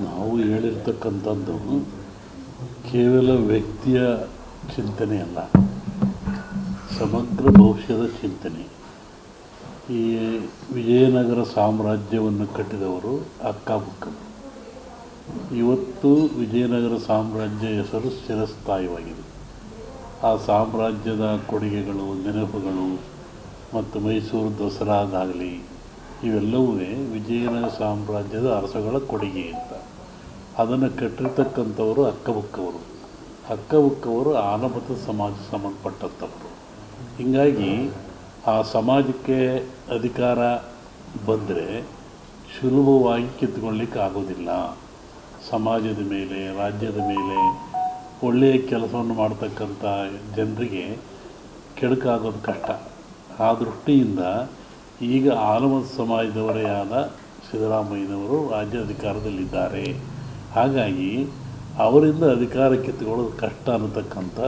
ನಾವು ಹೇಳಿರ್ತಕ್ಕಂಥದ್ದು ಕೇವಲ ವ್ಯಕ್ತಿಯ ಚಿಂತನೆ ಅಲ್ಲ, ಸಮಗ್ರ ಭವಿಷ್ಯದ ಚಿಂತನೆ. ಈ ವಿಜಯನಗರ ಸಾಮ್ರಾಜ್ಯವನ್ನು ಕಟ್ಟಿದವರು ಅಕ್ಕಬುಕ್ಕರು. ಇವತ್ತು ವಿಜಯನಗರ ಸಾಮ್ರಾಜ್ಯ ಹೆಸರು ಚಿರಸ್ಥಾಯಿಯಾಗಿದೆ. ಆ ಸಾಮ್ರಾಜ್ಯದ ಕೊಡುಗೆಗಳು, ನೆನಪುಗಳು ಮತ್ತು ಮೈಸೂರು ದಸರಾದಾಗಲಿ ಇವೆಲ್ಲವೂ ವಿಜಯನಗರ ಸಾಮ್ರಾಜ್ಯದ ಅರಸುಗಳ ಕೊಡುಗೆ ಅಂತ. ಅದನ್ನು ಕಟ್ಟಿರ್ತಕ್ಕಂಥವರು ಅಕ್ಕಬುಕ್ಕವರು. ಅಕ್ಕಬುಕ್ಕವರು ಆಲಮತ ಸಮಾಜ ಸಂಬಂಧಪಟ್ಟಂಥವರು. ಹೀಗಾಗಿ ಆ ಸಮಾಜಕ್ಕೆ ಅಧಿಕಾರ ಬಂದರೆ ಸುಲಭವಾಗಿ ಕಿತ್ಕೊಳ್ಳಿಕ್ಕೆ ಆಗೋದಿಲ್ಲ. ಸಮಾಜದ ಮೇಲೆ, ರಾಜ್ಯದ ಮೇಲೆ ಒಳ್ಳೆಯ ಕೆಲಸವನ್ನು ಮಾಡ್ತಕ್ಕಂಥ ಜನರಿಗೆ ಕೆಡುಕಾಗೋದು ಕಷ್ಟ. ಆ ದೃಷ್ಟಿಯಿಂದ ಈಗ ಆಲಮತ ಸಮಾಜದವರೇ ಆದ ಸಿದ್ದರಾಮಯ್ಯನವರು ರಾಜ್ಯ ಅಧಿಕಾರದಲ್ಲಿದ್ದಾರೆ. ಹಾಗಾಗಿ ಅವರಿಂದ ಅಧಿಕಾರ ಕಿತ್ತುಕೊಳ್ಳೋದು ಕಷ್ಟ ಅನ್ನತಕ್ಕಂಥ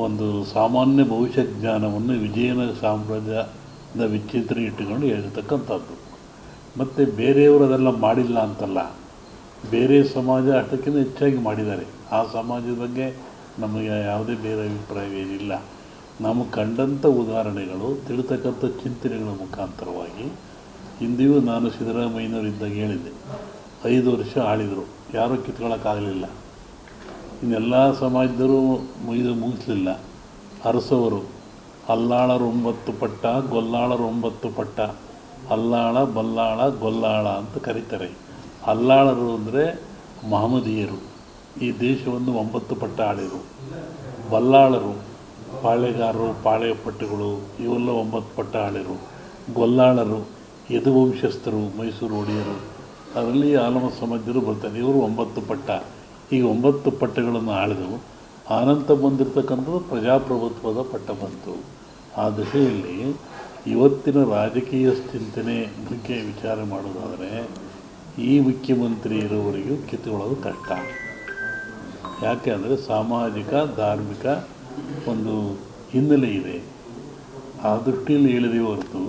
ಒಂದು ಸಾಮಾನ್ಯ ಭವಿಷ್ಯ ಜ್ಞಾನವನ್ನು ವಿಜಯನಗರ ಸಾಮ್ರಾಜ್ಯದ ವಿಚಿತ್ರ ಇಟ್ಟುಕೊಂಡು ಹೇಳಿರ್ತಕ್ಕಂಥದ್ದು. ಮತ್ತು ಬೇರೆಯವರು ಅದೆಲ್ಲ ಮಾಡಿಲ್ಲ ಅಂತಲ್ಲ, ಬೇರೆ ಸಮಾಜ ಅಷ್ಟಕ್ಕಿಂತ ಹೆಚ್ಚಾಗಿ ಮಾಡಿದ್ದಾರೆ. ಆ ಸಮಾಜದ ಬಗ್ಗೆ ನಮಗೆ ಯಾವುದೇ ಬೇರೆ ಅಭಿಪ್ರಾಯವೇನಿಲ್ಲ. ನಮಗೆ ಕಂಡಂಥ ಉದಾಹರಣೆಗಳು, ತಿಳ್ತಕ್ಕಂಥ ಚಿಂತನೆಗಳ ಮುಖಾಂತರವಾಗಿ ಹಿಂದೆಯೂ ನಾನು ಸಿದ್ದರಾಮಯ್ಯನವರಿದ್ದಾಗ ಹೇಳಿದ್ದೆ, 5 ವರ್ಷ ಆಳಿದರು, ಯಾರೂ ಕಿತ್ಕೊಳ್ಳೋಕ್ಕಾಗಲಿಲ್ಲ. ಇನ್ನೆಲ್ಲ ಸಮಾಜದವರು ಮುಗಿಸಲಿಲ್ಲ. ಅರಸವರು ಅಲ್ಲಾಳರು 9 ಪಟ್ಟ, ಗೊಲ್ಲಾಳರು 9 ಪಟ್ಟ, ಅಲ್ಲಾಳ, ಬಲ್ಲಾಳ, ಗೊಲ್ಲಾಳ ಅಂತ ಕರೀತಾರೆ. ಅಲ್ಲಾಳರು ಅಂದರೆ ಮಹಮ್ಮದೀಯರು, ಈ ದೇಶವನ್ನು 9 ಪಟ್ಟ ಆಳಿದರು. ಬಲ್ಲಾಳರು ಪಾಳೆಗಾರರು, ಪಾಳೆ ಪಟ್ಟುಗಳು, ಇವೆಲ್ಲ 9 ಪಟ್ಟ ಆಳಿದರು. ಗೊಲ್ಲಾಳರು ಯದುವಂಶಸ್ಥರು, ಮೈಸೂರು ಒಡೆಯರು, ಅದರಲ್ಲಿ ಆಲಮತ ಸಮಾಜರು ಬರ್ತಾರೆ. ಇವರು 9 ಪಟ್ಟ. ಈಗ 9 ಪಟ್ಟಗಳನ್ನು ಆಳಿದವು. ಆನಂತರ ಬಂದಿರತಕ್ಕಂಥದ್ದು ಪ್ರಜಾಪ್ರಭುತ್ವದ ಪಟ್ಟ ಬಂತು. ಆ ದಿಶೆಯಲ್ಲಿ ಇವತ್ತಿನ ರಾಜಕೀಯ ಚಿಂತನೆ ಬಗ್ಗೆ ವಿಚಾರ ಮಾಡೋದಾದರೆ ಈ ಮುಖ್ಯಮಂತ್ರಿ ಇರೋವರೆಗೂ ಕಿತ್ತುಕೊಳ್ಳೋದು ಕಷ್ಟ. ಯಾಕೆ ಅಂದರೆ ಸಾಮಾಜಿಕ, ಧಾರ್ಮಿಕ ಒಂದು ಹಿನ್ನೆಲೆ ಇದೆ. ಆ ದೃಷ್ಟಿಯಲ್ಲಿ ಹೇಳಿದೀವಿ ಹೊರತು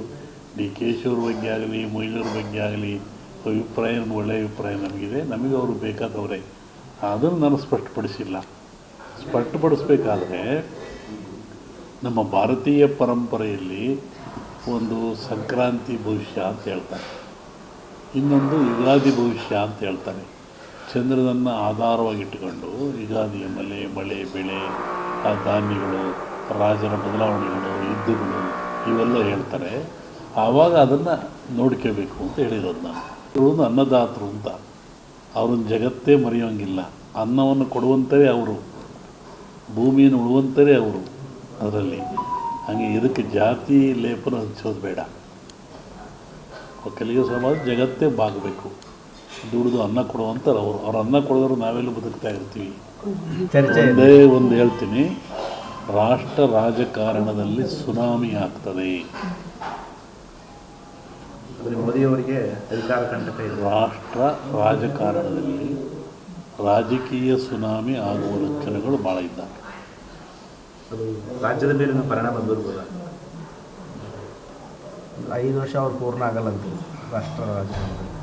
ಡಿ ಕೆ ಶಿವರ ಬಗ್ಗೆ ಆಗಲಿ, ಮೊಯ್ಲೂರ ಬಗ್ಗೆ ಆಗಲಿ ಅಭಿಪ್ರಾಯ ಒಳ್ಳೆಯ ಅಭಿಪ್ರಾಯ ನಮಗಿದೆ. ನಮಗೆ ಅವರು ಬೇಕಾದವರೇ. ಅದನ್ನು ನಾನು ಸ್ಪಷ್ಟಪಡಿಸಿಲ್ಲ. ಸ್ಪಷ್ಟಪಡಿಸ್ಬೇಕಾದ್ರೆ ನಮ್ಮ ಭಾರತೀಯ ಪರಂಪರೆಯಲ್ಲಿ ಒಂದು ಸಂಕ್ರಾಂತಿ ಭವಿಷ್ಯ ಅಂತ ಹೇಳ್ತಾರೆ, ಇನ್ನೊಂದು ಯುಗಾದಿ ಭವಿಷ್ಯ ಅಂತ ಹೇಳ್ತಾರೆ. ಚಂದ್ರನನ್ನು ಆಧಾರವಾಗಿಟ್ಟುಕೊಂಡು ಯುಗಾದಿಯ ಮಳೆ, ಬೆಳೆ, ಆ ಧಾನ್ಯಗಳು, ರಾಜರ ಬದಲಾವಣೆಗಳು, ಯುದ್ಧಗಳು ಇವೆಲ್ಲ ಹೇಳ್ತಾರೆ. ಆವಾಗ ಅದನ್ನು ನೋಡ್ಕೋಬೇಕು ಅಂತ ಹೇಳಿರೋದು ನಾನು. ಇವರು ಅನ್ನದಾತರು ಅಂತ, ಅವ್ರನ್ನ ಜಗತ್ತೇ ಮರೆಯೋಂಗಿಲ್ಲ. ಅನ್ನವನ್ನು ಕೊಡುವಂಥವೇ ಅವರು, ಭೂಮಿಯನ್ನು ಉಳುವಂಥವೇ ಅವರು. ಅದರಲ್ಲಿ ಹಾಗೆ ಇದಕ್ಕೆ ಜಾತಿ ಲೇಪನ ಹಂಚೋದು ಬೇಡ. ಒಕ್ಕಲಿಗ ಸಮಾಜ ಜಗತ್ತೇ ಬಾಗಬೇಕು, ದುಡಿದು ಅನ್ನ ಕೊಡುವಂಥವ್ರು ಅವರು. ಅವ್ರು ಅನ್ನ ಕೊಡೋರು ನಾವೆಲ್ಲ ಬದುಕ್ತಾ ಇರ್ತೀವಿ. ಒಂದೇ ಒಂದು ಹೇಳ್ತೀನಿ, ರಾಷ್ಟ್ರ ರಾಜಕಾರಣದಲ್ಲಿ ಸುನಾಮಿ ಆಗ್ತದೆ. ಮೋದಿಯವರಿಗೆ ಅಧಿಕಾರ ಕಂಟಕ ಇದೆ. ರಾಷ್ಟ್ರ ರಾಜಕಾರಣದಲ್ಲಿ ರಾಜಕೀಯ ಸುನಾಮಿ ಆಗುವ ಲಕ್ಷಣಗಳು ಭಾಳ ಇದ್ದಾವೆ. ಅದು ರಾಜ್ಯದ ಮೇಲಿನ ಪರಿಣಾಮ ಬೀರ್ಬೋದ? 5 ವರ್ಷ ಅವ್ರು ಪೂರ್ಣ ಆಗಲ್ಲಂತ ರಾಷ್ಟ್ರ ರಾಜಕಾರಣದಲ್ಲಿ.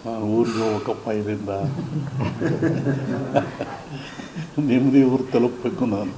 ನಾನು ಊರಿಗೆ ಹೋಗ್ಬೇಕಪ್ಪ, ಇದರಿಂದ ನೆಮ್ಮದಿ ಊರು ತಲುಪಬೇಕು ನಾನು.